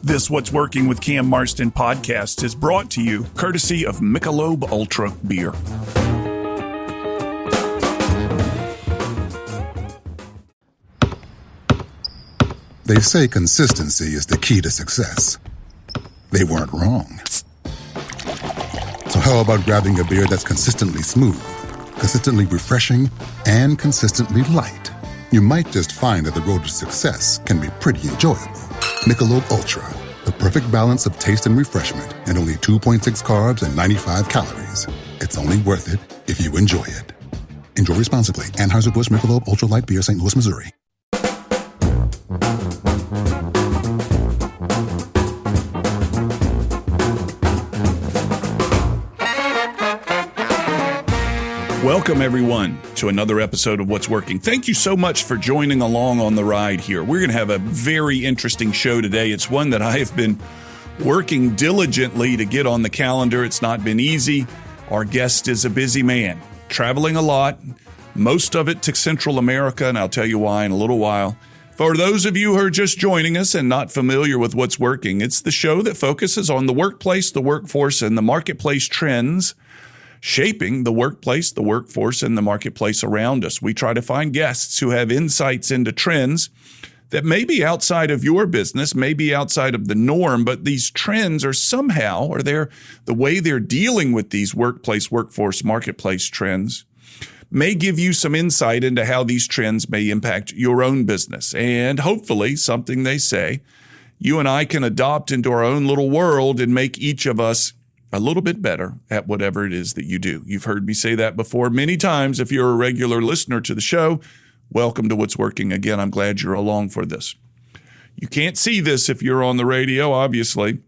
This What's Working with Cam Marston podcast is brought to you courtesy of Michelob Ultra Beer. They say consistency is the key to success. They weren't wrong. So how about grabbing a beer that's consistently smooth, consistently refreshing, and consistently light? You might just find that the road to success can be pretty enjoyable. Michelob Ultra, the perfect balance of taste and refreshment, and only 2.6 carbs and 95 calories. It's only worth it if you enjoy it. Enjoy responsibly. Anheuser-Busch Michelob Ultra Light Beer, St. Louis, Missouri. Welcome, everyone, to another episode of What's Working. Thank you so much for joining along on the ride here. We're going to have a very interesting show today. It's one that I have been working diligently to get on the calendar. It's not been easy. Our guest is a busy man, traveling a lot, most of it to Central America, and I'll tell you why in a little while. For those of you who are just joining us and not familiar with What's Working, it's the show that focuses on the workplace, the workforce, and the marketplace trends shaping the workplace, the workforce, and the marketplace around us. We try to find guests who have insights into trends that may be outside of your business, may be outside of the norm, but these trends are somehow, or the way they're dealing with these workplace, workforce, marketplace trends may give you some insight into how these trends may impact your own business. And hopefully something they say you and I can adopt into our own little world and make each of us a little bit better at whatever it is that you do. You've heard me say that before many times. If you're a regular listener to the show, welcome to What's Working. Again, I'm glad you're along for this. You can't see this if you're on the radio, obviously,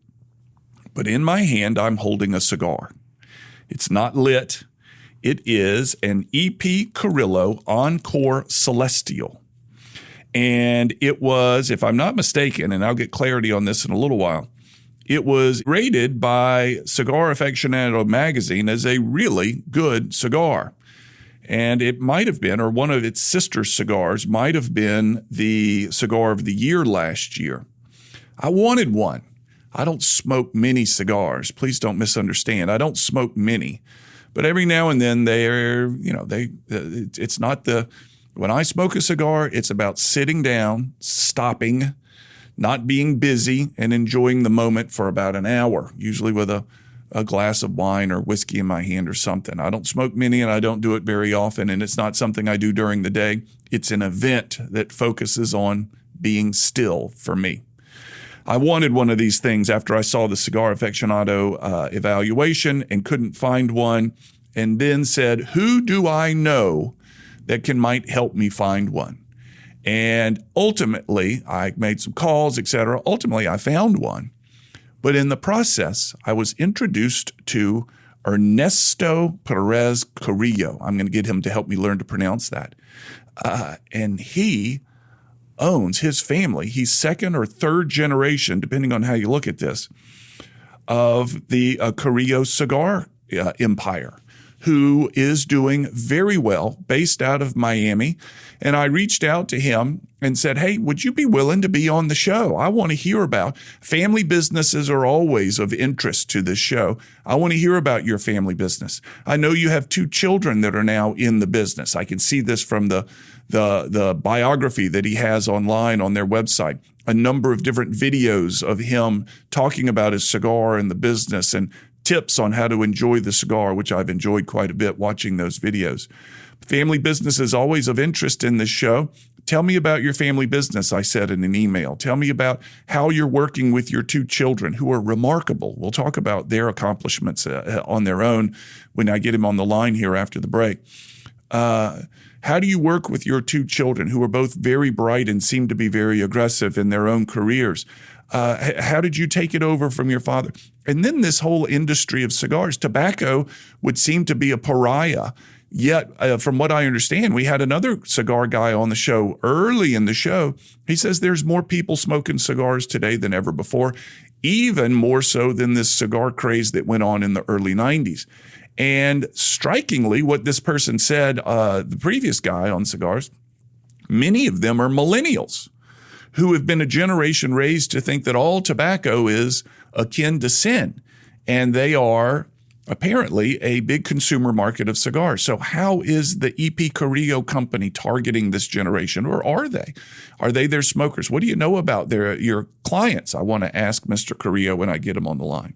but in my hand, I'm holding a cigar. It's not lit. It is an E.P. Carrillo Encore Celestial. And it was, if I'm not mistaken, and I'll get clarity on this in a little while, it was rated by Cigar Aficionado magazine as a really good cigar. And it might have been, or one of its sister cigars might have been the cigar of the year last year. I wanted one. I don't smoke many cigars. Please don't misunderstand. I don't smoke many. But every now and then it's not when I smoke a cigar, it's about sitting down, stopping, not being busy, and enjoying the moment for about an hour, usually with a glass of wine or whiskey in my hand or something. I don't smoke many, and I don't do it very often, and it's not something I do during the day. It's an event that focuses on being still for me. I wanted one of these things after I saw the Cigar Aficionado evaluation and couldn't find one, and then said, who do I know that might help me find one? And ultimately, I made some calls, etc. Ultimately, I found one. But in the process, I was introduced to Ernesto Perez-Carrillo. I'm going to get him to help me learn to pronounce that. And he owns, his family, he's second or third generation, depending on how you look at this, of the Carrillo cigar empire, who is doing very well, based out of Miami. And I reached out to him and said, hey, would you be willing to be on the show? I want to hear about family businesses are always of interest to this show. I want to hear about your family business. I know you have 2 children that are now in the business. I can see this from the biography that he has online on their website, a number of different videos of him talking about his cigar and the business and tips on how to enjoy the cigar, which I've enjoyed quite a bit watching those videos. Family business is always of interest in this show. Tell me about your family business, I said in an email. Tell me about how you're working with your 2 children who are remarkable. We'll talk about their accomplishments on their own when I get him on the line here after the break. How do you work with your 2 children who are both very bright and seem to be very aggressive in their own careers? How did you take it over from your father? And then this whole industry of cigars, tobacco would seem to be a pariah. Yet, from what I understand, we had another cigar guy on the show early in the show. He says there's more people smoking cigars today than ever before, even more so than this cigar craze that went on in the early 90s. And strikingly, what this person said, the previous guy on cigars, many of them are millennials who have been a generation raised to think that all tobacco is akin to sin. And they are apparently a big consumer market of cigars. So how is the EP Carrillo company targeting this generation, or are they? Are they their smokers? What do you know about your clients? I want to ask Mr. Carrillo when I get him on the line.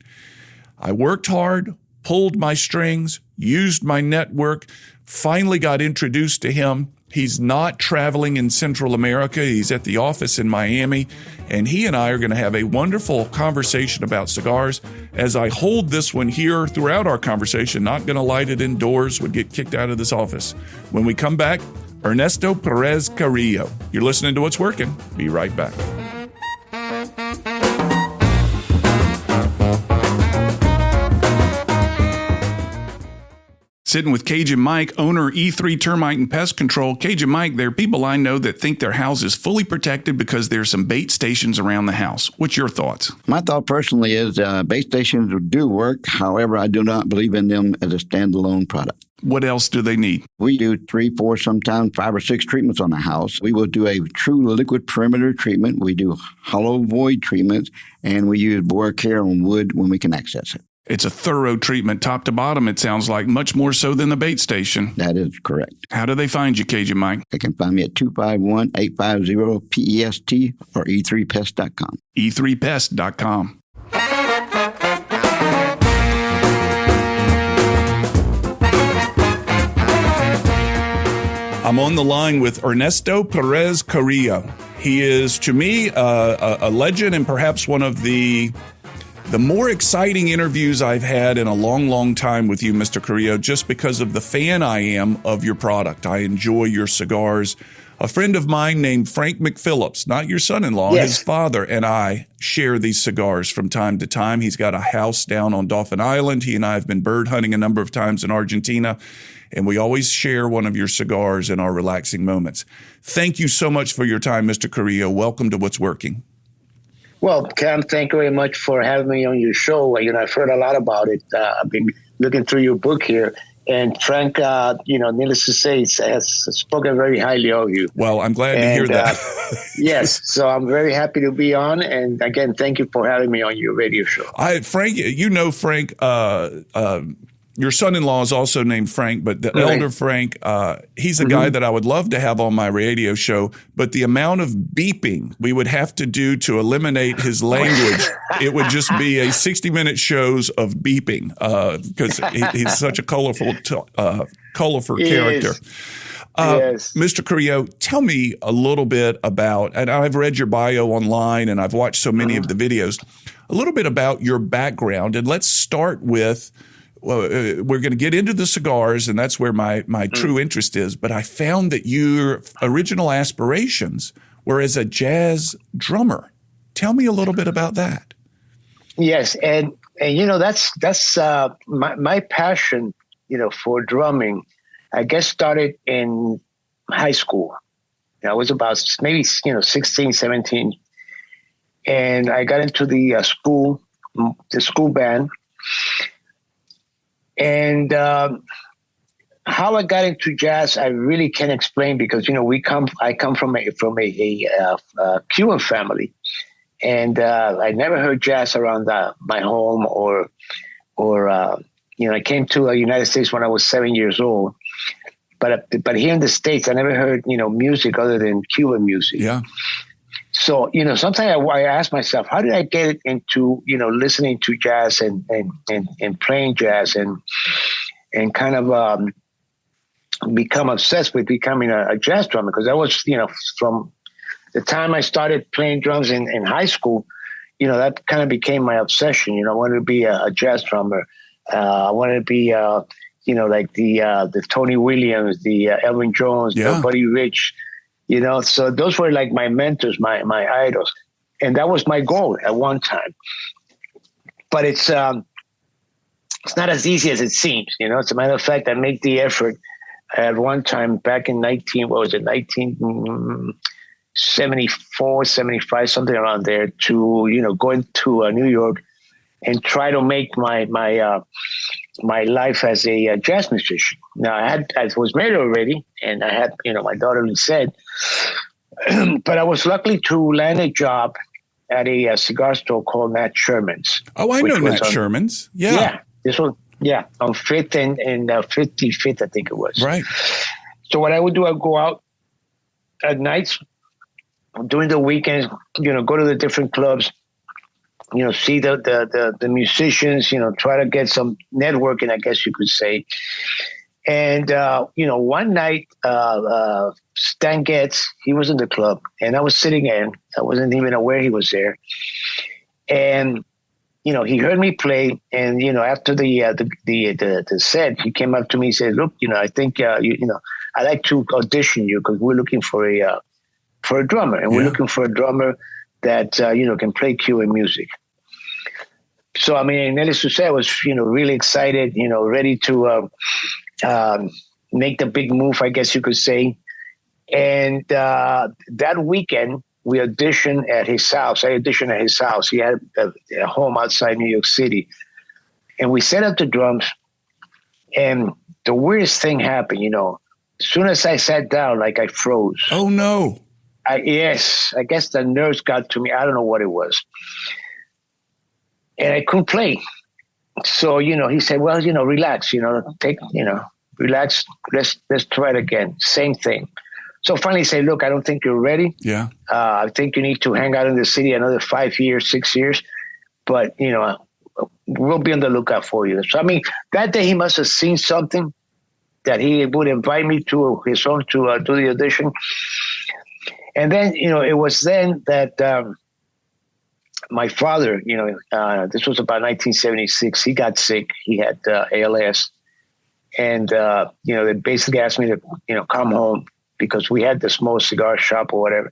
I worked hard, pulled my strings, used my network, finally got introduced to him. He's not traveling in Central America. He's at the office in Miami, and he and I are going to have a wonderful conversation about cigars. As I hold this one here throughout our conversation, not going to light it indoors, would get kicked out of this office. When we come back, Ernesto Perez-Carrillo. You're listening to What's Working. Be right back. Sitting with Cajun Mike, owner E3 Termite and Pest Control. Cajun Mike, there are people I know that think their house is fully protected because there's some bait stations around the house. What's your thoughts? My thought personally is bait stations do work. However, I do not believe in them as a standalone product. What else do they need? We do 3, 4, sometimes 5 or 6 treatments on a house. We will do a true liquid perimeter treatment. We do hollow void treatments, and we use bore care on wood when we can access it. It's a thorough treatment, top to bottom, it sounds like, much more so than the bait station. That is correct. How do they find you, Cajun Mike? They can find me at 251-850-PEST or e3pest.com. e3pest.com. I'm on the line with Ernesto Perez-Carrillo. He is, to me, a legend and perhaps one of the more exciting interviews I've had in a long, long time with you, Mr. Carrillo, just because of the fan I am of your product. I enjoy your cigars. A friend of mine named Frank McPhillips, not your son-in-law, yes, his father, and I share these cigars from time to time. He's got a house down on Dauphin Island. He and I have been bird hunting a number of times in Argentina, and we always share one of your cigars in our relaxing moments. Thank you so much for your time, Mr. Carrillo. Welcome to What's Working. Well, Cam, thank you very much for having me on your show. I've heard a lot about it. I've been looking through your book here. And Frank, needless to say, has spoken very highly of you. Well, I'm glad to hear that. Yes, so I'm very happy to be on. And again, thank you for having me on your radio show. Frank, your son-in-law is also named Frank, but the elder Frank, he's a guy that I would love to have on my radio show. But the amount of beeping we would have to do to eliminate his language, it would just be a 60-minute shows of beeping because he's such a colorful character. Yes. Mr. Carrillo, tell me a little bit about, and I've read your bio online and I've watched so many of the videos, a little bit about your background. And let's start with, we're going to get into the cigars, and that's where my true interest is. But I found that your original aspirations were as a jazz drummer. Tell me a little bit about that. Yes, and that's my passion, for drumming. I guess started in high school. I was about maybe 16, 17, and I got into the school band. And how I got into jazz, I really can't explain because I come from a Cuban family, and I never heard jazz around my home or I came to the United States when I was 7 years old, but here in the States I never heard music other than Cuban music. Yeah. So, sometimes I ask myself, how did I get into, listening to jazz and playing jazz and kind of become obsessed with becoming a jazz drummer? Because I was, from the time I started playing drums in high school, that kind of became my obsession. I wanted to be a jazz drummer. I wanted to be, like the Tony Williams, the Elvin Jones, the Buddy Rich. So those were like my mentors, my idols. And that was my goal at one time. But it's not as easy as it seems. As a matter of fact, I made the effort at one time back in 1974, 75, something around there to, go into New York and try to make my life as a jazz musician. Now I was married already, and I had, my daughter Lisette, But I was lucky to land a job at a cigar store called Nat Sherman's. Oh, I know Nat Sherman's. Yeah. Yeah. This was, on 5th and 55th, I think it was. Right. So what I would do, I'd go out at nights, during the weekends, go to the different clubs, see the musicians, try to get some networking, I guess you could say. And, one night, Stan Getz, he was in the club, and I was sitting in. I wasn't even aware he was there. And, he heard me play, and, after the set, he came up to me and said, look, I think, I'd like to audition you because we're looking for a drummer, and we're looking for a drummer that, can play cue and music. So, I mean, needless to say, I was, really excited, ready to make the big move, I guess you could say. And that weekend, we auditioned at his house. I auditioned at his house. He had a home outside New York City. And we set up the drums. And the weirdest thing happened, as soon as I sat down, I froze. Oh, no. Yes, I guess the nerves got to me. I don't know what it was. And I couldn't play. So, he said, well, relax, relax. Let's try it again. Same thing. So finally he said, look, I don't think you're ready. Yeah. I think you need to hang out in the city another 5 years, 6 years. But, we'll be on the lookout for you. So, I mean, that day he must have seen something that he would invite me to his home to do the audition. And then, it was then that my father, this was about 1976. He got sick. He had ALS. And, they basically asked me to, come home because we had the small cigar shop or whatever.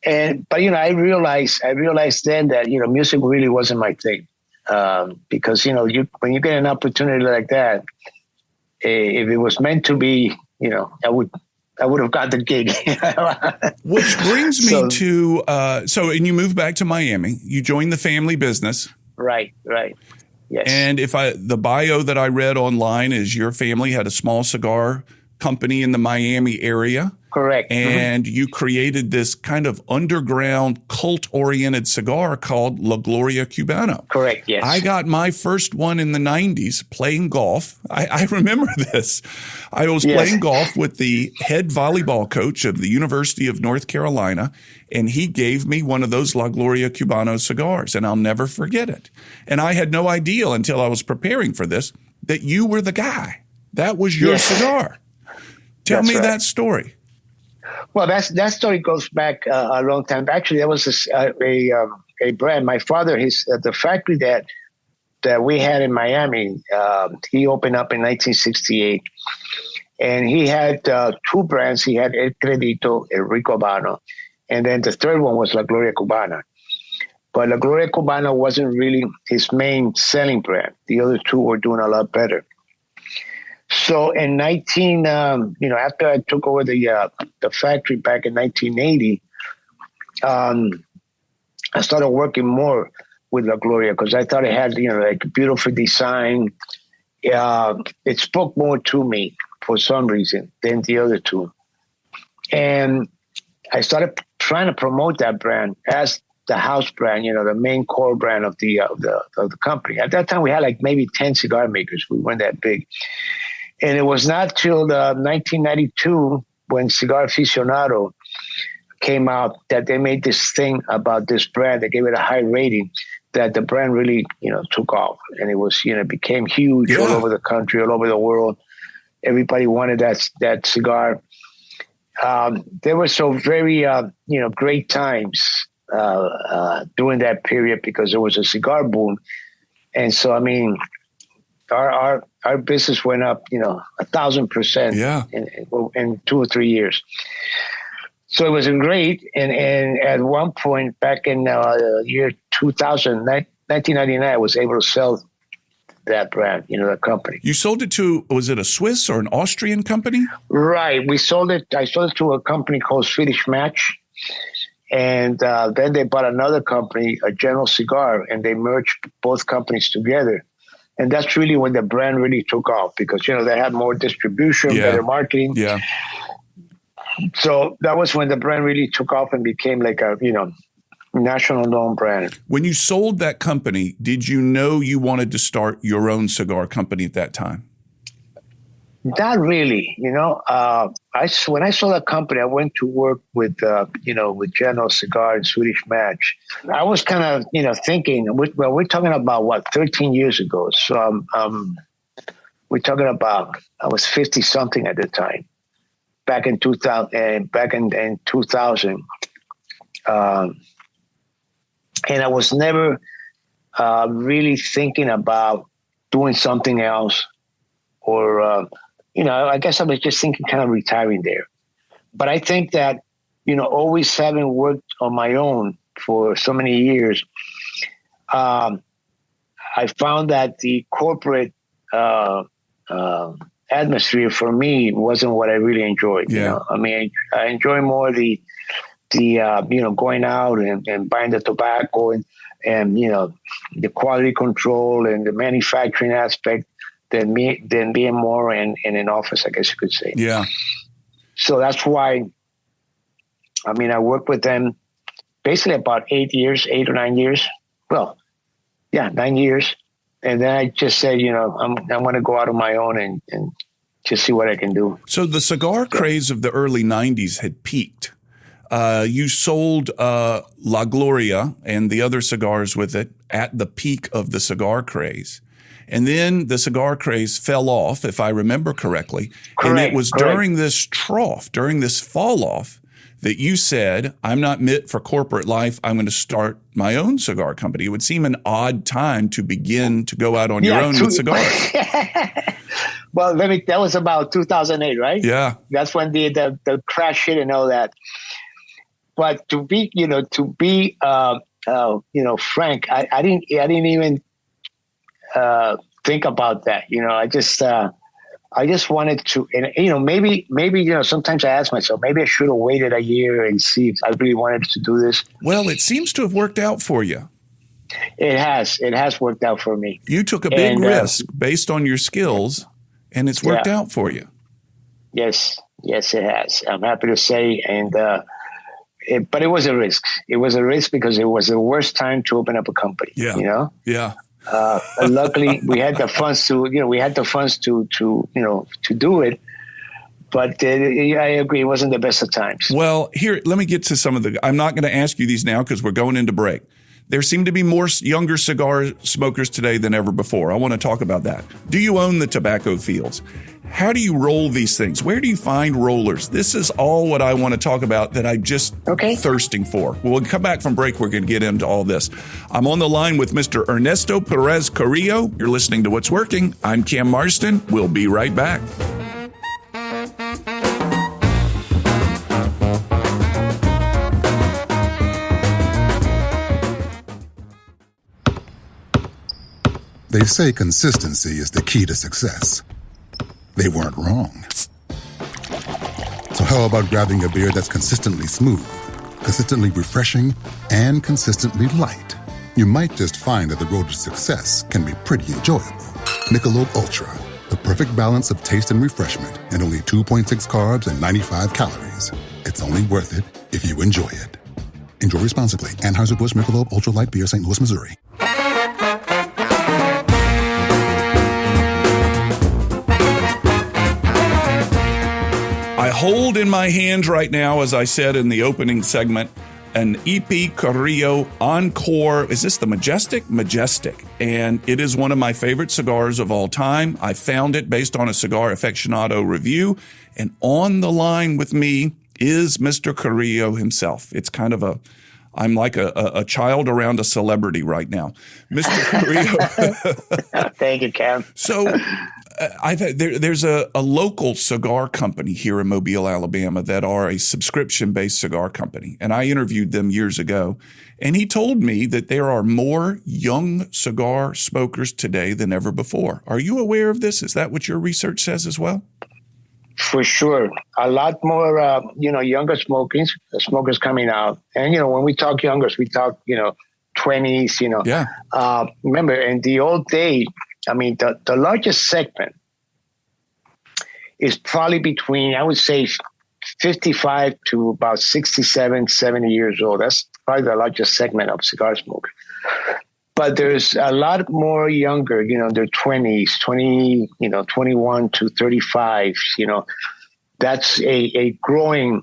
But I realized then that, music really wasn't my thing. Because, when you get an opportunity like that, if it was meant to be, I would have got the gig. Which brings me to, and you moved back to Miami. You joined the family business. Right. Yes. And the bio that I read online is your family had a small cigar company in the Miami area. Correct. And you created this kind of underground cult-oriented cigar called La Gloria Cubana. Correct, yes. I got my first one in the 90s playing golf. I remember this. I was playing golf with the head volleyball coach of the University of North Carolina, and he gave me one of those La Gloria Cubano cigars, and I'll never forget it. And I had no idea until I was preparing for this that you were the guy. That was your cigar. Tell me that story. Well, that story goes back a long time. Actually, that was a brand. My father, the factory that we had in Miami, he opened up in 1968, and he had two brands. He had El Credito, El Rico Habano, and then the third one was La Gloria Cubana. But La Gloria Cubana wasn't really his main selling brand. The other two were doing a lot better. So in after I took over the factory back in 1980, I started working more with La Gloria because I thought it had, beautiful design. It spoke more to me for some reason than the other two. And I started trying to promote that brand as the house brand, the main core brand of the company. At that time, we had maybe 10 cigar makers. We weren't that big. And it was not till 1992 when Cigar Aficionado came out that they made this thing about this brand. They gave it a high rating that the brand really, took off. And it was, became huge all over the country, all over the world. Everybody wanted that cigar. There were so very, great times during that period because there was a cigar boom. And so, I mean, our business went up, 1,000% in 2 or 3 years. So it was great. And at one point back in year 2000, 1999, I was able to sell that brand, the company. You sold it to, was it a Swiss or an Austrian company? Right. I sold it to a company called Swedish Match. And then they bought another company, a General Cigar, and they merged both companies together. And that's really when the brand really took off because, they had more distribution, better marketing. Yeah. So that was when the brand really took off and became like a, national known brand. When you sold that company, did you know you wanted to start your own cigar company at that time? Not really, when I sold that company, I went to work with General Cigar and Swedish Match. I was kind of, thinking, well, we're talking about 13 years ago. So we're talking about, I was 50 something at the time, back in 2000, in 2000. And I was never really thinking about doing something else or, I guess I was just thinking kind of retiring there. But I think that, always having worked on my own for so many years, I found that the corporate atmosphere for me wasn't what I really enjoyed. Yeah. I mean, I enjoy more the going out and buying the tobacco and the quality control and the manufacturing aspect than being more in an office, I guess you could say. Yeah. So that's why, I worked with them basically about 8 or 9 years. Well, yeah, 9 years. And then I just said, I'm going to go out on my own and just see what I can do. So the cigar craze of the early 90s had peaked. You sold La Gloria and the other cigars with it at the peak of the cigar craze. And then the cigar craze fell off, if I remember correctly. Correct, and it was correct. during this trough, during this fall off, that you said, I'm not meant for corporate life. I'm going to start my own cigar company. It would seem an odd time to begin to go out on your own with cigars. Well, that was about 2008, right? Yeah. That's when the crash hit and all that. But to be frank, I didn't even think about that. I just wanted to, and maybe sometimes I ask myself, maybe I should have waited a year and see if I really wanted to do this. Well, it seems to have worked out for you. It has worked out for me. You took a big risk based on your skills, and it's worked out for you. Yes, it has. I'm happy to say, but it was a risk. It was a risk because it was the worst time to open up a company. Yeah. Yeah. Luckily, we had the funds to do it. But I agree, it wasn't the best of times. Well, here, let me get to some of I'm not going to ask you these now because we're going into break. There seem to be more younger cigar smokers today than ever before. I want to talk about that. Do you own the tobacco fields? How do you roll these things? Where do you find rollers? This is all what I want to talk about that I'm just thirsting for. When we come back from break, we're going to get into all this. I'm on the line with Mr. Ernesto Perez-Carrillo. You're listening to What's Working. I'm Cam Marston. We'll be right back. They say consistency is the key to success. They weren't wrong. So how about grabbing a beer that's consistently smooth, consistently refreshing, and consistently light? You might just find that the road to success can be pretty enjoyable. Michelob Ultra, the perfect balance of taste and refreshment, and only 2.6 carbs and 95 calories. It's only worth it if you enjoy it. Enjoy responsibly. Anheuser-Busch Michelob Ultra Light Beer, St. Louis, Missouri. I hold in my hands right now, as I said in the opening segment, an Mr Carrillo Encore. Is this the Majestic? Majestic. And it is one of my favorite cigars of all time. I found it based on a Cigar Aficionado review. And on the line with me is Mr. Carrillo himself. It's kind of I'm like a child around a celebrity right now. Mr. Carrillo. Thank you, Cam. So there's a local cigar company here in Mobile, Alabama that are a subscription-based cigar company. And I interviewed them years ago. And he told me that there are more young cigar smokers today than ever before. Are you aware of this? Is that what your research says as well? For sure. A lot more, younger smokers coming out. And, when we talk youngers, we talk, 20s, Yeah. Remember, in the old days, the largest segment is probably between, I would say, 55 to about 67, 70 years old. That's probably the largest segment of cigar smokers. But there's a lot more younger, their 20s, 21 to 35, that's a growing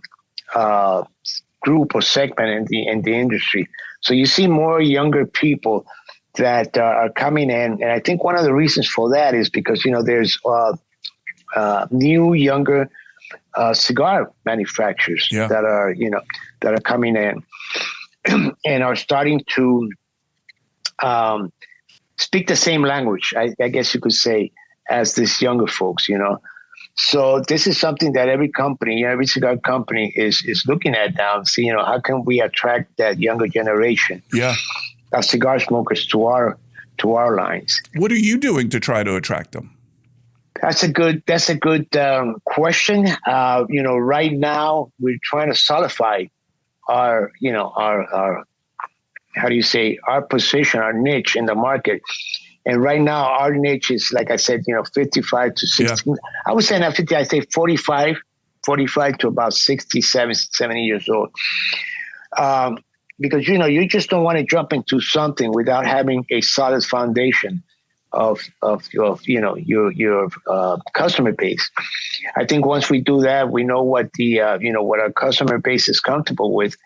group or segment in the industry. So you see more younger people that are coming in. And I think one of the reasons for that is because, there's new, younger cigar manufacturers that are coming in and are starting to speak the same language, I guess you could say, as these younger folks, So this is something that every company, every cigar company is looking at now and see, how can we attract that younger generation of cigar smokers to our lines. What are you doing to try to attract them? That's a good question. Right now we're trying to solidify our how do you say, our position, our niche in the market. And right now our niche is, like I said, 55 to 60. Yeah. I would say not 50, I say 45 to about 67, 70 years old. Because, you just don't want to jump into something without having a solid foundation of your customer base. I think once we do that, we know what what our customer base is comfortable with.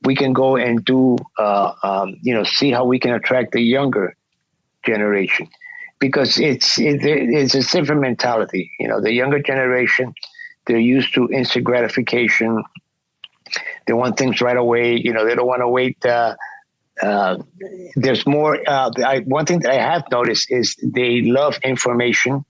We can go and do, see how we can attract the younger generation, because it's a different mentality. The younger generation, they're used to instant gratification. They want things right away. They don't want to wait. There's more. One thing that I have noticed is they love information.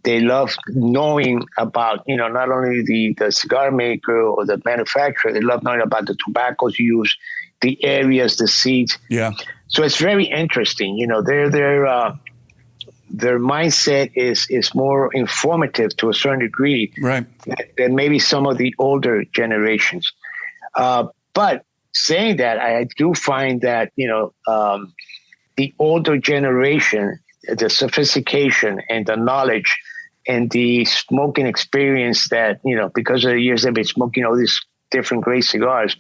They love knowing about, not only the cigar maker or the manufacturer. They love knowing about the tobaccos used, the areas, the seeds. Yeah. So it's very interesting. Their mindset is more informative to a certain degree, right, than maybe some of the older generations. But saying that, I do find that the older generation, the sophistication and the knowledge and the smoking experience that, because of the years they've been smoking all these different great cigars,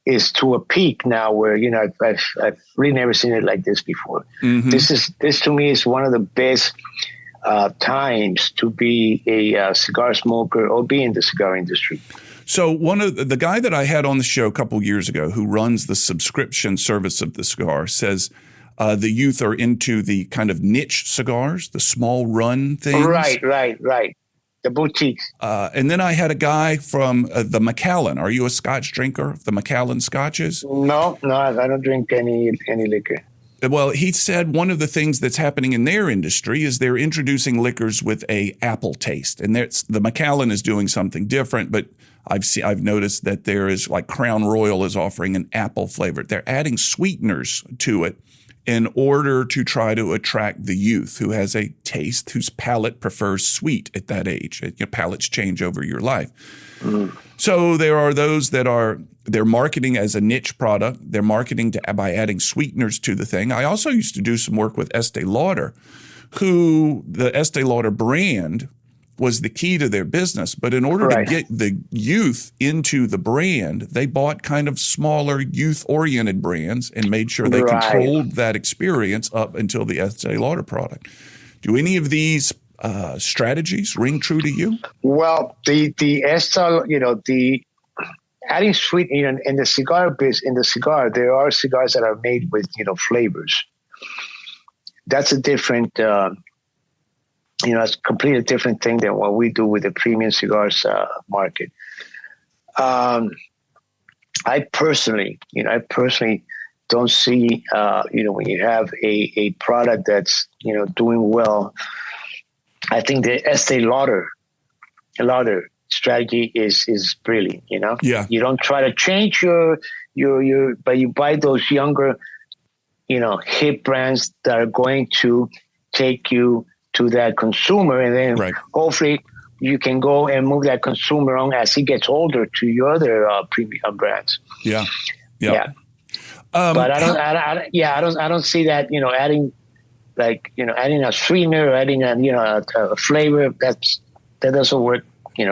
is to a peak now where, I've really never seen it like this before. Mm-hmm. This to me is one of the best times to be a cigar smoker or be in the cigar industry. So one of the guy that I had on the show a couple years ago who runs the subscription service of the cigar says the youth are into the kind of niche cigars, the small run things. Right. The boutiques. And then I had a guy from the Macallan. Are you a Scotch drinker of the Macallan Scotches? No, I don't drink any liquor. Well, he said one of the things that's happening in their industry is they're introducing liquors with a apple taste. And the Macallan is doing something different, but I've noticed that there is, like, Crown Royal is offering an apple flavor. They're adding sweeteners to it in order to try to attract the youth who has a taste, whose palate prefers sweet at that age. Your palates change over your life. Mm. So there are those they're marketing as a niche product. They're marketing by adding sweeteners to the thing. I also used to do some work with Estee Lauder, who the Estee Lauder brand was the key to their business. But in order to get the youth into the brand, they bought kind of smaller youth-oriented brands and made sure they controlled that experience up until the Estee Lauder product. Do any of these strategies ring true to you? Well, the Estee, the adding sweet, in the cigar, there are cigars that are made with, flavors. That's a different, it's a completely different thing than what we do with the premium cigars market. I personally don't see, when you have a product that's, doing well. I think the Estee Lauder strategy is brilliant. Yeah. You don't try to change your, but you buy those younger, hip brands that are going to take you to that consumer, and then hopefully you can go and move that consumer on as he gets older to your other premium brands. Yeah. But I don't see that, adding adding a sweetener or adding a flavor that doesn't work,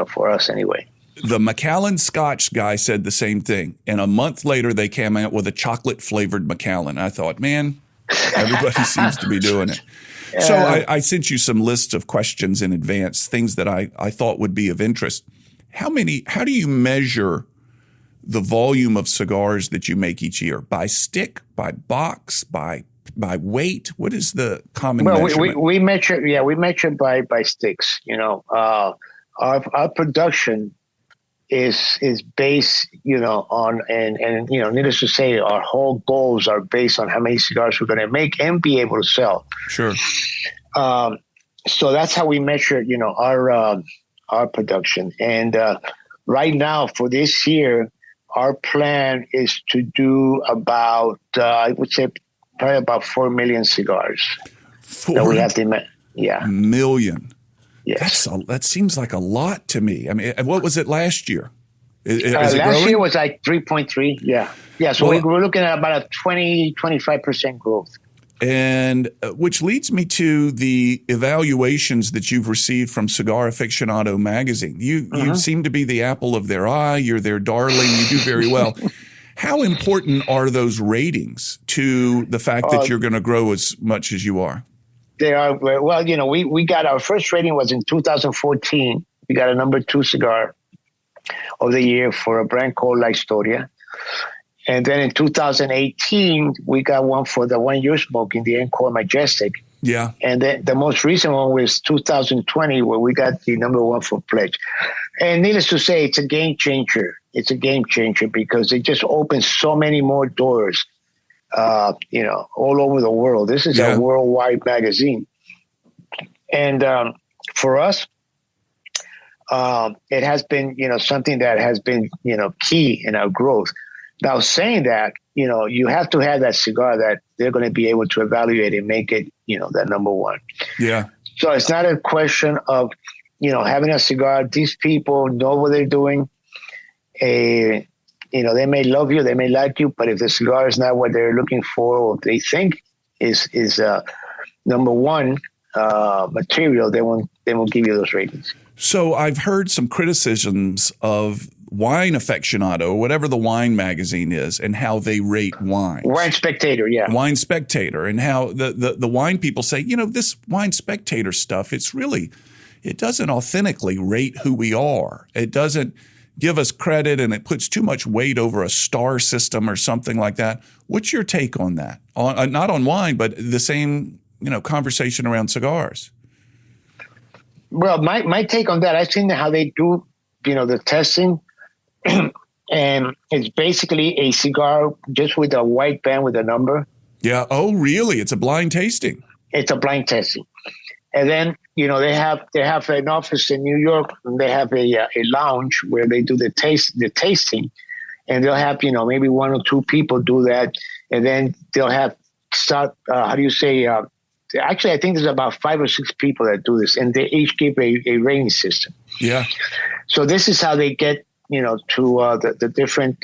for us anyway. The Macallan Scotch guy said the same thing. And a month later, they came out with a chocolate-flavored Macallan. I thought, man, everybody seems to be doing it. So I sent you some lists of questions in advance, things that I thought would be of interest. How do you measure the volume of cigars that you make each year? By stick, by box, by weight? What is the common measurement? We measure by sticks. Our production is based, on and needless to say, our whole goals are based on how many cigars we're going to make and be able to sell. Sure. So that's how we measure, our production. And right now for this year, our plan is to do about, I would say, probably about 4 million cigars. 4 we have to, yeah, million. Yes. That seems like a lot to me. I mean, what was it last year? Is last it growing? year was like 3.3. Yeah. Yeah. So we're looking at about a 25% growth. And which leads me to the evaluations that you've received from Cigar Aficionado magazine. You seem to be the apple of their eye. You're their darling. You do very well. How important are those ratings to the fact that you're going to grow as much as you are? They are. Well, we got our first rating was in 2014. We got a number 2 cigar of the year for a brand called La Historia. And then in 2018, we got one for the one you're smoking, the Encore Majestic. Yeah. And then the most recent one was 2020, where we got the number 1 for Pledge. And needless to say, it's a game changer. It's a game changer because it just opens so many more doors, all over the world. This is a worldwide magazine. And for us, it has been, something that has been, key in our growth. Now, saying that, you have to have that cigar that they're going to be able to evaluate and make it, that number 1. Yeah. So it's not a question of, having a cigar. These people know what they're doing. They may love you, they may like you, but if the cigar is not what they're looking for or they think is number 1 material, they won't give you those ratings. So I've heard some criticisms of Wine Aficionado, or whatever the wine magazine is, and how they rate wines. Wine Spectator, yeah. Wine Spectator, and how the wine people say, this Wine Spectator stuff, it doesn't authentically rate who we are. It doesn't give us credit, and it puts too much weight over a star system or something like that. What's your take on that? Not on wine, but the same, conversation around cigars. Well, my take on that, I've seen how they do, the testing. And it's basically a cigar just with a white band with a number. Yeah. Oh, really? It's a blind tasting. It's a blind tasting. And then, they have an office in New York, and they have a lounge where they do the tasting, and they'll have, maybe 1 or 2 people do that. And then they'll have actually, I think there's about 5 or 6 people that do this, and they each give a rating system. Yeah. So this is how they get, to the different,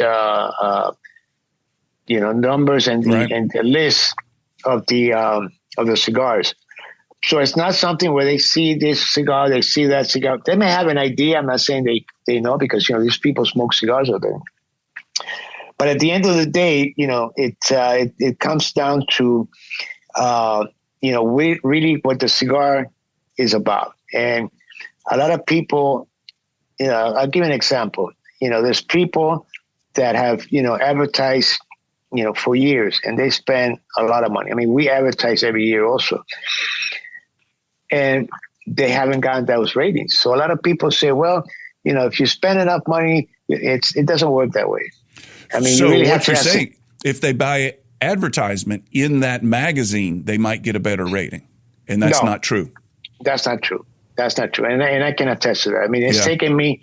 numbers and the list of the cigars. So it's not something where they see this cigar, they see that cigar. They may have an idea. I'm not saying they know, because, these people smoke cigars out there. But at the end of the day, it comes down to, really what the cigar is about. And a lot of people, I'll give an example. There's people that have, advertised, for years, and they spend a lot of money. I mean, we advertise every year also. And they haven't gotten those ratings. So a lot of people say, well, if you spend enough money, it doesn't work that way. I mean, so you really have what you're saying, if they buy advertisement in that magazine, they might get a better rating. And that's not true. That's not true. That's not true. And I can attest to that. I mean, it's taken me,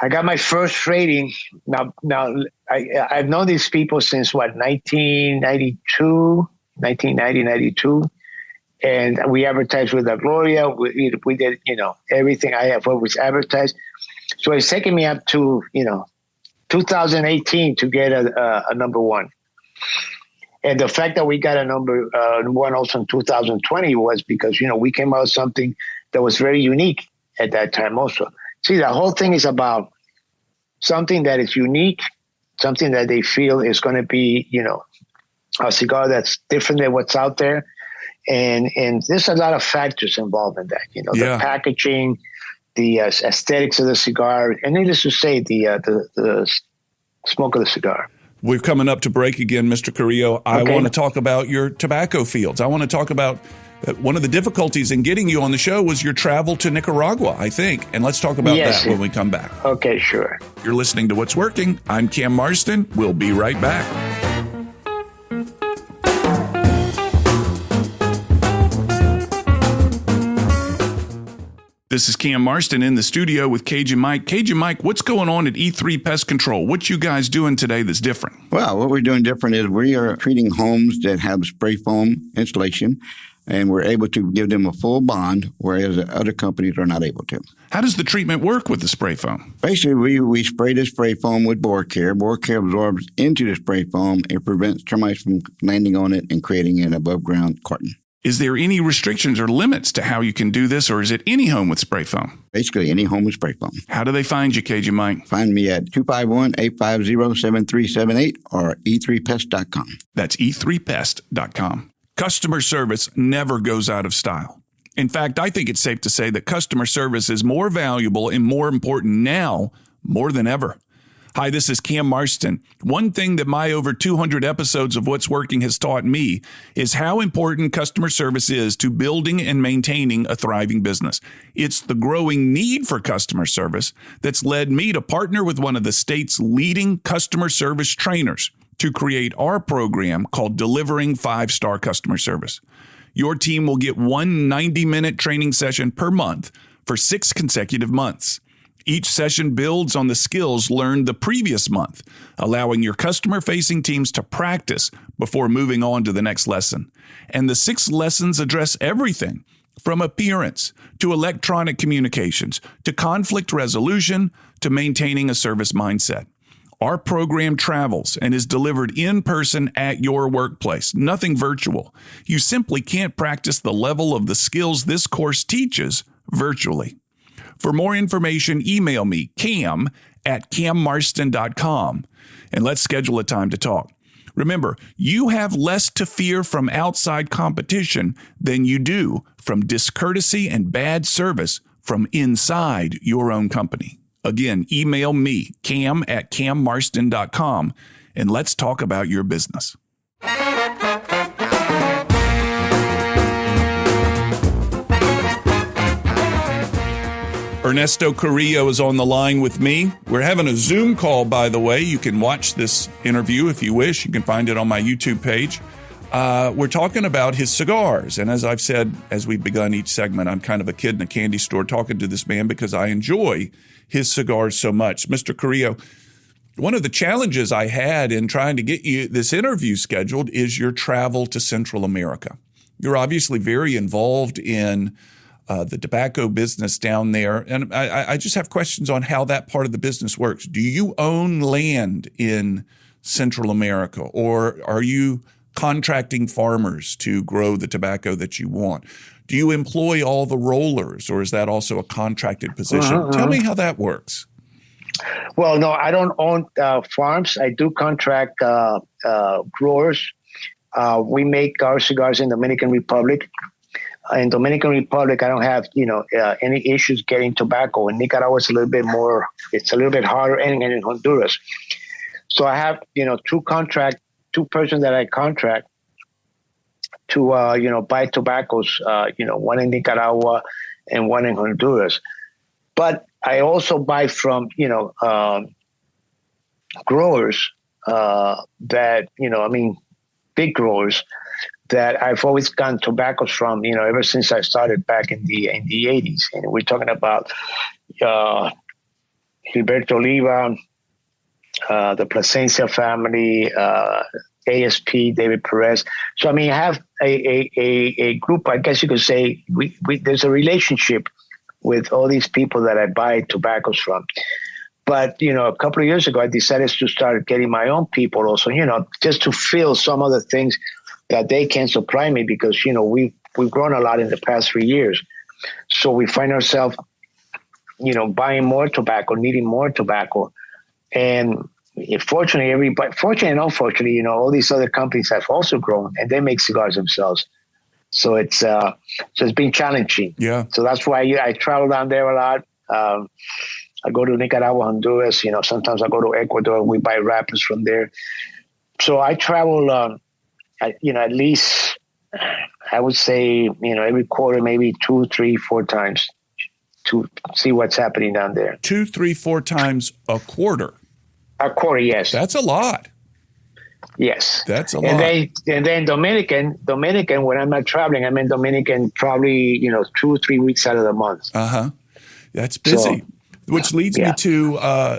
I got my first rating. Now I've known these people since 1992, and we advertised with La Gloria. We did, everything I have was advertised. So it's taken me up to, 2018 to get a number 1. And the fact that we got a number 1 also in 2020 was because, we came out with something that was very unique at that time also. See, the whole thing is about something that is unique, something that they feel is going to be, a cigar that's different than what's out there. And there's a lot of factors involved in that, the packaging, the aesthetics of the cigar, and needless to say, the smoke of the cigar. We're coming up to break again, Mr. Carrillo. I want to talk about your tobacco fields. I want to talk about one of the difficulties in getting you on the show was your travel to Nicaragua, I think. And let's talk about that when we come back. Okay, sure. You're listening to What's Working. I'm Cam Marston. We'll be right back. This is Cam Marston in the studio with Cajun Mike. Cajun Mike, what's going on at E3 Pest Control? What you guys doing today that's different? Well, what we're doing different is we are treating homes that have spray foam installation, and we're able to give them a full bond, whereas other companies are not able to. How does the treatment work with the spray foam? Basically, we spray the spray foam with Bore Care. Bore Care absorbs into the spray foam and prevents termites from landing on it and creating an above-ground carton. Is there any restrictions or limits to how you can do this, or is it any home with spray foam? Basically, any home with spray foam. How do they find you, Cajun Mike? Find me at 251-850-7378 or e3pest.com. That's e3pest.com. Customer service never goes out of style. In fact, I think it's safe to say that customer service is more valuable and more important now more than ever. Hi, this is Cam Marston. One thing that my over 200 episodes of What's Working has taught me is how important customer service is to building and maintaining a thriving business. It's the growing need for customer service that's led me to partner with one of the state's leading customer service trainers to create our program called Delivering 5-Star Customer Service. Your team will get one 90-minute training session per month for 6 consecutive months. Each session builds on the skills learned the previous month, allowing your customer-facing teams to practice before moving on to the next lesson. And the 6 lessons address everything from appearance to electronic communications to conflict resolution to maintaining a service mindset. Our program travels and is delivered in person at your workplace, nothing virtual. You simply can't practice the level of the skills this course teaches virtually. For more information, email me, cam@cammarston.com, and let's schedule a time to talk. Remember, you have less to fear from outside competition than you do from discourtesy and bad service from inside your own company. Again, email me, cam@cammarston.com, and let's talk about your business. Ernesto Carrillo is on the line with me. We're having a Zoom call, by the way. You can watch this interview if you wish. You can find it on my YouTube page. We're talking about his cigars. And as I've said, as we've begun each segment, I'm kind of a kid in a candy store talking to this man because I enjoy his cigars so much. Mr. Carrillo, one of the challenges I had in trying to get you this interview scheduled is your travel to Central America. You're obviously very involved in the tobacco business down there. And I just have questions on how that part of the business works. Do you own land in Central America, or are you contracting farmers to grow the tobacco that you want? Do you employ all the rollers, or is that also a contracted position? Tell me how that works. Well, no, I don't own farms. I do contract growers. We make our cigars in Dominican Republic. In Dominican Republic, I don't have, any issues getting tobacco. In Nicaragua, it's a little bit harder, and in Honduras. So I have, two persons that I contract to, buy tobaccos, one in Nicaragua and one in Honduras. But I also buy from, growers that, big growers that I've always gotten tobaccos from, ever since I started back in the 80s. And we're talking about Gilberto Oliva, the Plasencia family, ASP, David Perez. So, I have a group, I guess you could say, there's a relationship with all these people that I buy tobaccos from. But, a couple of years ago, I decided to start getting my own people also, just to fill some of the things that they can supply me because, we've grown a lot in the past 3 years. So we find ourselves buying more tobacco, needing more tobacco. And fortunately and unfortunately, all these other companies have also grown and they make cigars themselves. So it's been challenging. Yeah. So that's why I travel down there a lot. I go to Nicaragua, Honduras. Sometimes I go to Ecuador. We buy wrappers from there. So I travel, at least I would say, every quarter, maybe 2, 3, 4 times to see what's happening down there. 2, 3, 4 times a quarter. A quarter, yes. That's a lot. Yes. That's a lot. And then Dominican, when I'm not traveling, I'm in Dominican probably, 2 or 3 weeks out of the month. Uh-huh. That's busy. So, which leads me to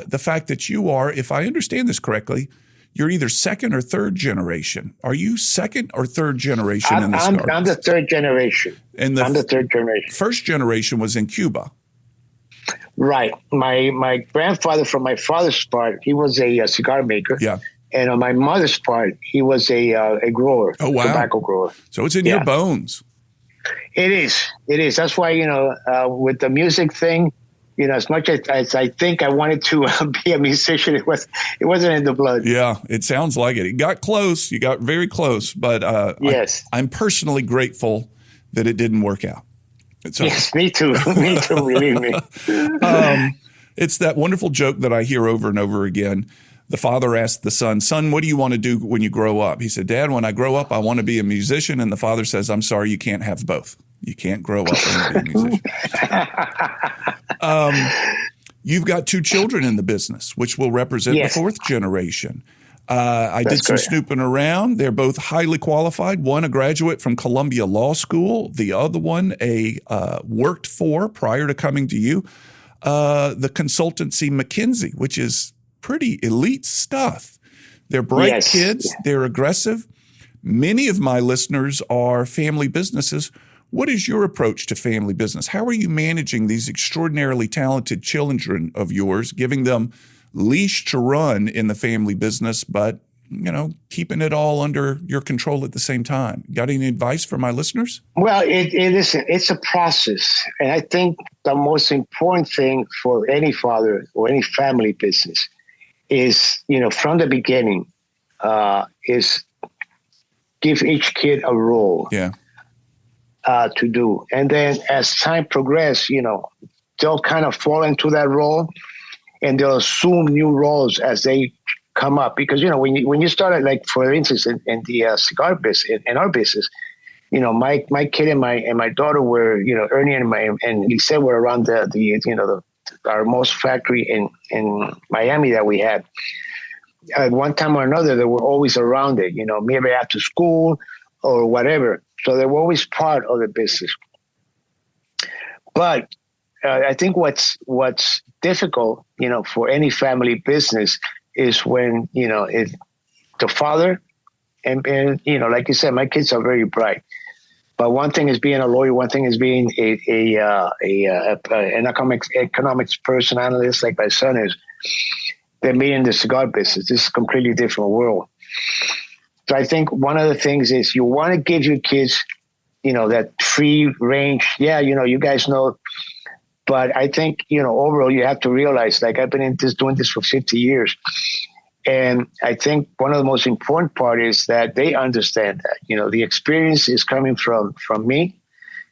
the fact that you are, if I understand this correctly, you're either second or third generation. Are you second or third generation in the cigar business? I'm the third generation. I'm the third generation. First generation was in Cuba. Right. My grandfather from my father's part, he was a cigar maker. Yeah. And on my mother's part, he was a grower, tobacco grower. So it's in your bones. It is. That's why, with the music thing, as much as I think I wanted to be a musician, it wasn't in the blood. Yeah, it sounds like it. It got close. You got very close. But yes, I'm personally grateful that it didn't work out. So, yes, me too. Me too, believe me. It's that wonderful joke that I hear over and over again. The father asked the son, "Son, what do you want to do when you grow up?" He said, "Dad, when I grow up, I want to be a musician." And the father says, "I'm sorry, you can't have both. You can't grow up and be a musician." You've got 2 children in the business, which will represent the 4th generation. I did some snooping around. They're both highly qualified. One, a graduate from Columbia Law School. The other one, worked for, prior to coming to you, the consultancy McKinsey, which is pretty elite stuff. They're bright kids. Yeah. They're aggressive. Many of my listeners are family businesses. What is your approach to family business? How are you managing these extraordinarily talented children of yours, giving them leash to run in the family business, but, keeping it all under your control at the same time? Got any advice for my listeners? Well, it's a process. And I think the most important thing for any father or any family business is, from the beginning, is give each kid a role. Yeah. To do. And then as time progresses, they'll kind of fall into that role and they'll assume new roles as they come up. Because, when you started, like, for instance, in the cigar business, in our business, my kid and my daughter were, Ernie and Lisa were around our most factory in Miami that we had. At one time or another, they were always around it, maybe after school or whatever. So they were always part of the business. But I think what's difficult, for any family business is when, the father and like you said, my kids are very bright. But one thing is being a lawyer. One thing is being an economics person, analyst, like my son is. Than being in the cigar business. This is a completely different world. So I think one of the things is you want to give your kids, that free range. Yeah, you guys know. But I think, overall, you have to realize, like, I've been doing this for 50 years. And I think one of the most important part is that they understand that, the experience is coming from me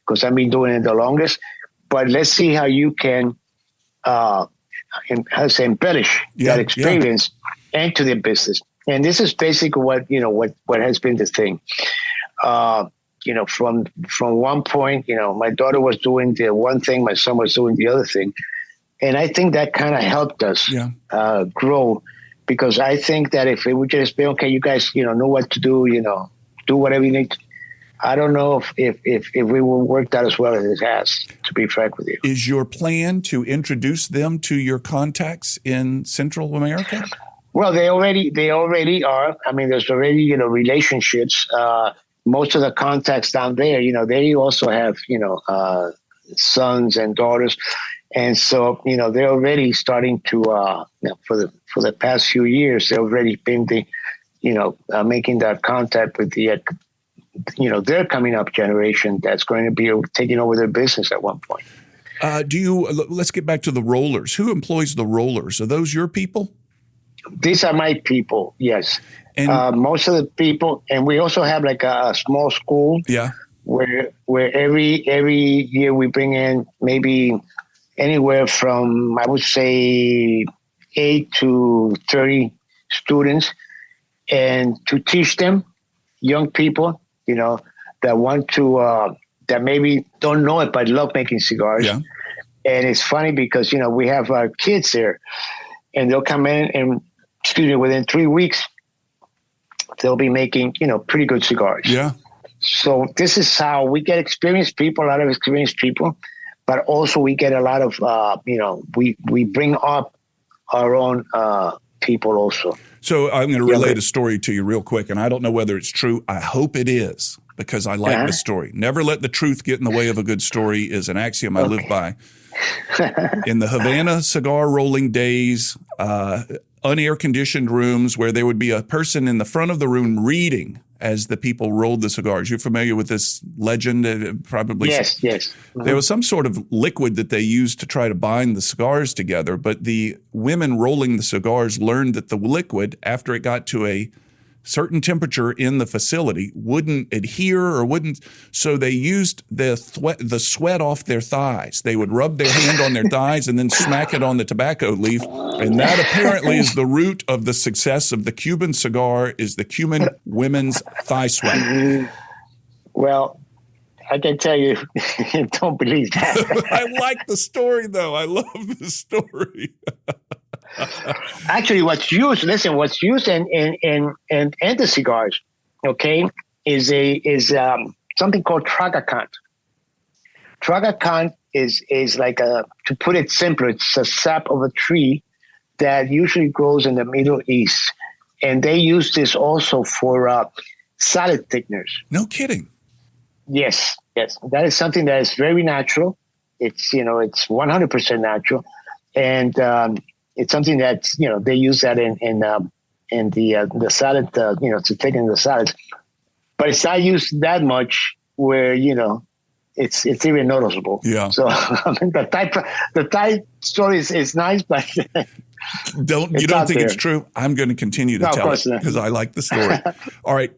because I've been doing it the longest. But let's see how you can, embellish that experience into the business. And this is basically what has been the thing. From one point, my daughter was doing the one thing, my son was doing the other thing. And I think that kind of helped us grow, because I think that if it would just be, okay, you guys, know what to do, do whatever you need to. I don't know if we will work that as well as it has, to be frank with you. Is your plan to introduce them to your contacts in Central America? Well, they already are. I mean, there's already, relationships. Most of the contacts down there, they also have, sons and daughters. And so, they're already starting to, for the past few years, they've already been making that contact with the, their coming up generation that's going to be taking over their business at one point. Let's get back to the rollers. Who employs the rollers? Are those your people? These are my people, yes. And most of the people, and we also have like a small school. Yeah. Where every year we bring in maybe anywhere from, I would say, 8 to 30 students, and to teach them, young people, that want to, that maybe don't know it but love making cigars. Yeah. And it's funny because, we have our kids there, and they'll come in and, within 3 weeks, they'll be making, pretty good cigars. Yeah. So this is how we get experienced people, a lot of experienced people, but also we get a lot of, we bring up our own people also. So I'm going to relate a story to you real quick, and I don't know whether it's true. I hope it is, because I like the story. Never let the truth get in the way of a good story is an axiom I live by. In the Havana cigar rolling days, unair-conditioned rooms where there would be a person in the front of the room reading as the people rolled the cigars. You're familiar with this legend? Probably. Yes. Mm-hmm. There was some sort of liquid that they used to try to bind the cigars together, but the women rolling the cigars learned that the liquid, after it got to a certain temperature in the facility, wouldn't adhere or wouldn't. So they used the sweat off their thighs. They would rub their hand on their thighs and then smack it on the tobacco leaf. And that apparently is the root of the success of the Cuban cigar, is the Cuban women's thigh sweat. Well, I can tell you, don't believe that. I like the story, though. I love the story. Actually, what's used in the cigars, okay, is something called tragacant. Tragacant is like to put it simpler, it's a sap of a tree that usually grows in the Middle East, and they use this also for salad thickeners. No kidding. Yes. That is something that is very natural. It's it's 100% natural, and it's something that they use that in the salad, to thicken the salads. But it's not used that much where it's even noticeable. Yeah. So the Thai story is nice, but you don't think it's true? I'm going to continue to tell it because I like the story. All right.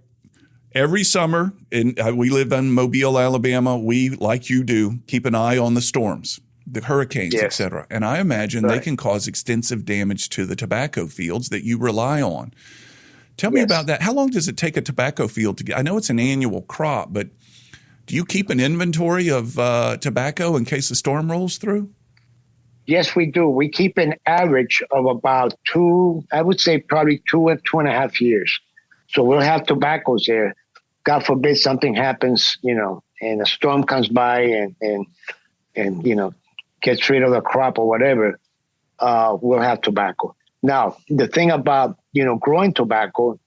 Every summer, we live in Mobile, Alabama. We, like you do, keep an eye on the storms, the hurricanes, et cetera. And I imagine they can cause extensive damage to the tobacco fields that you rely on. Tell me about that. How long does it take a tobacco field to get? I know it's an annual crop, but do you keep an inventory of tobacco in case a storm rolls through? Yes, we do. We keep an average of about probably 2.5 years. So we'll have tobaccos there. God forbid something happens, and a storm comes by and gets rid of the crop or whatever, we'll have tobacco. Now, the thing about, growing tobacco,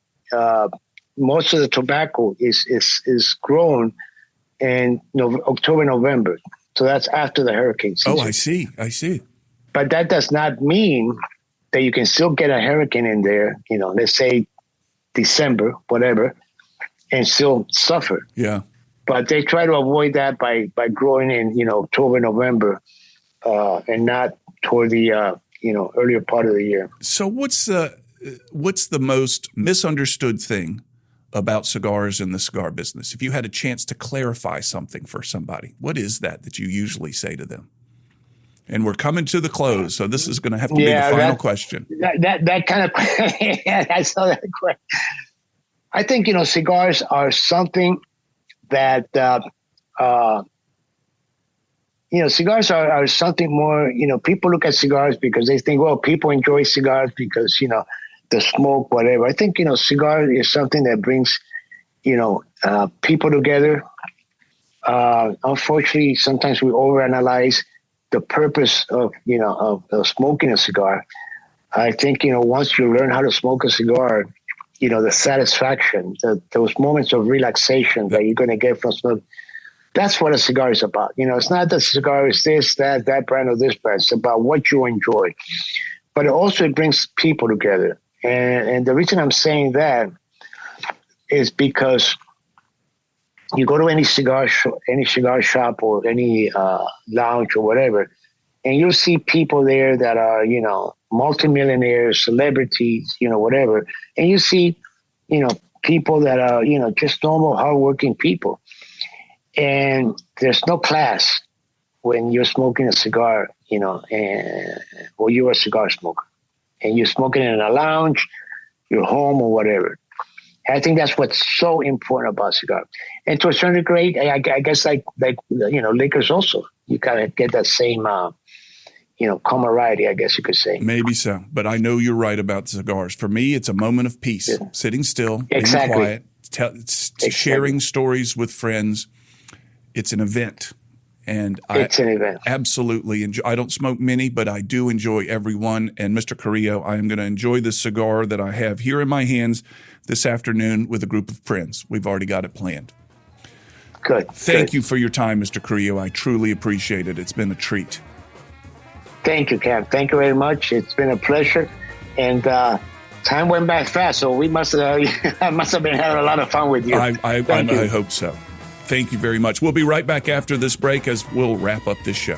most of the tobacco is grown in October, November. So that's after the hurricane season. Oh, I see. But that does not mean that you can still get a hurricane in there, let's say December, whatever, and still suffer. Yeah. But they try to avoid that by growing in, October, November, and not toward the, earlier part of the year. So what's the most misunderstood thing about cigars in the cigar business? If you had a chance to clarify something for somebody, what is that you usually say to them? And we're coming to the close, so this is going to have to be the final question. That kind of I saw that question. I think cigars are something that cigars are something more. People look at cigars because they think, well, people enjoy cigars because the smoke, whatever. I think cigar is something that brings people together. Unfortunately, sometimes we overanalyze the purpose of smoking a cigar. I think once you learn how to smoke a cigar, the satisfaction, those moments of relaxation that you're going to get from smoking, that's what a cigar is about. It's not that cigar is this, that brand or this brand. It's about what you enjoy. But it brings people together. And the reason I'm saying that is because you go to any cigar shop or any lounge or whatever, and you'll see people there that are, multimillionaires, celebrities, whatever. And you see, people that are, just normal, hardworking people. And there's no class when you're smoking a cigar, or you're a cigar smoker. And you're smoking in a lounge, your home or whatever. I think that's what's so important about cigar. And to a certain degree, I guess like liquors also, you kind of get that same, camaraderie, I guess you could say. Maybe so. But I know you're right about cigars. For me, it's a moment of peace, sitting still, Exactly. being quiet, sharing stories with friends. It's an event. And it's an event. Absolutely enjoy. I don't smoke many, but I do enjoy every one. And Mr. Carrillo, I am going to enjoy this cigar that I have here in my hands this afternoon with a group of friends. We've already got it planned. Good. Thank you for your time, Mr. Carrillo. I truly appreciate it. It's been a treat. Thank you, Cam. Thank you very much. It's been a pleasure. And time went by fast, so we must have, I must have been having a lot of fun with you. I hope so. Thank you very much. We'll be right back after this break as we'll wrap up this show.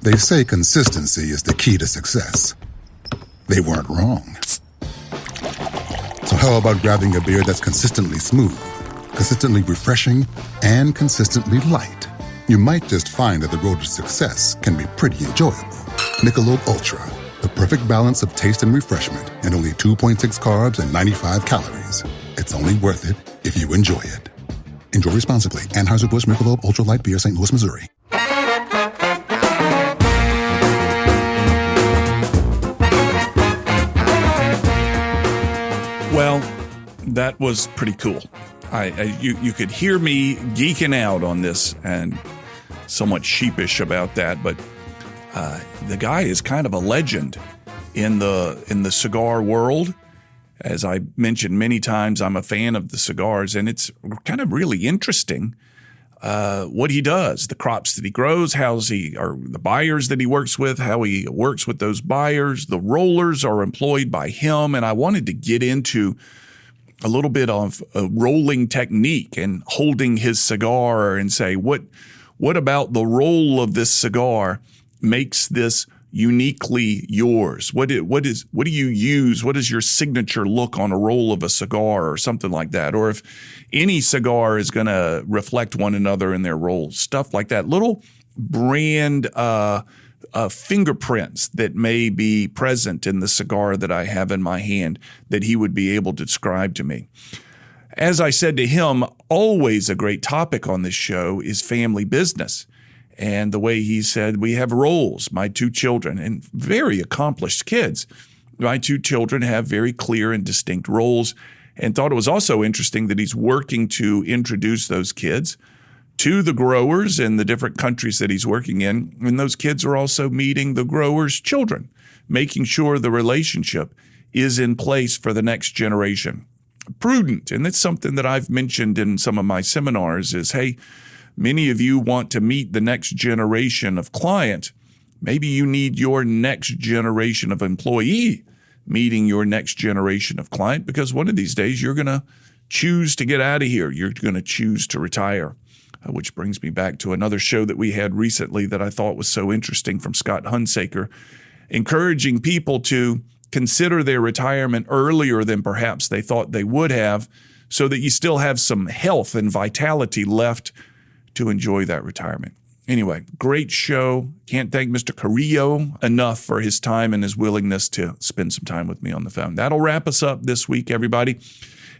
They say consistency is the key to success. They weren't wrong. So how about grabbing a beer that's consistently smooth, consistently refreshing, and consistently light? You might just find that the road to success can be pretty enjoyable. Michelob Ultra, the perfect balance of taste and refreshment, and only 2.6 carbs and 95 calories. It's only worth it if you enjoy it. Enjoy responsibly. Anheuser-Busch Michelob Ultra Light Beer, St. Louis, Missouri. Well, that was pretty cool. You could hear me geeking out on this and somewhat sheepish about that, but the guy is kind of a legend in the cigar world. As I mentioned many times, I'm a fan of the cigars, and it's kind of really interesting what he does, the crops that he grows, the buyers that he works with, how he works with those buyers. The rollers are employed by him, and I wanted to get into a little bit of a rolling technique and holding his cigar and say, what about the roll of this cigar makes this uniquely yours? What do you use? What is your signature look on a roll of a cigar or something like that? Or if any cigar is going to reflect one another in their rolls, stuff like that. Little brand fingerprints that may be present in the cigar that I have in my hand that he would be able to describe to me. As I said to him, always a great topic on this show is family business. And the way he said, we have roles, my two children, and very accomplished kids. My two children have very clear and distinct roles, and thought it was also interesting that he's working to introduce those kids to the growers in the different countries that he's working in. And those kids are also meeting the growers' children, making sure the relationship is in place for the next generation. Prudent, and that's something that I've mentioned in some of my seminars is, hey, many of you want to meet the next generation of client. Maybe you need your next generation of employee meeting your next generation of client, because one of these days you're going to choose to get out of here. You're going to choose to retire, which brings me back to another show that we had recently that I thought was so interesting from Scott Hunsaker, encouraging people to consider their retirement earlier than perhaps they thought they would have, so that you still have some health and vitality left to enjoy that retirement. Anyway, great show. Can't thank Mr. Carrillo enough for his time and his willingness to spend some time with me on the phone. That'll wrap us up this week, everybody.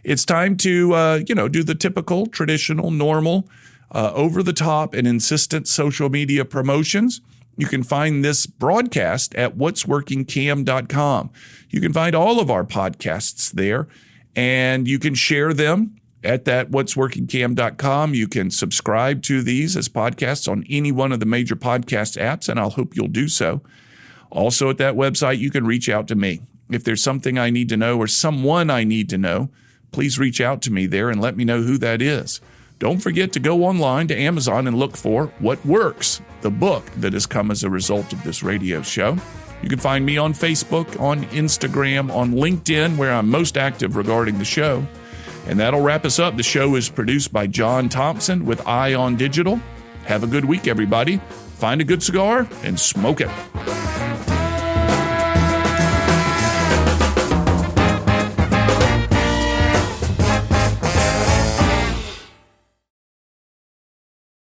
It's time to, do the typical, traditional, normal, over-the-top and insistent social media promotions. You can find this broadcast at whatsworkingcam.com. You can find all of our podcasts there, and you can share them at that whatsworkingcam.com. You can subscribe to these as podcasts on any one of the major podcast apps, and I'll hope you'll do so. Also at that website, you can reach out to me. If there's something I need to know or someone I need to know, please reach out to me there and let me know who that is. Don't forget to go online to Amazon and look for What Works, the book that has come as a result of this radio show. You can find me on Facebook, on Instagram, on LinkedIn, where I'm most active regarding the show. And that'll wrap us up. The show is produced by John Thompson with Eye on Digital. Have a good week, everybody. Find a good cigar and smoke it.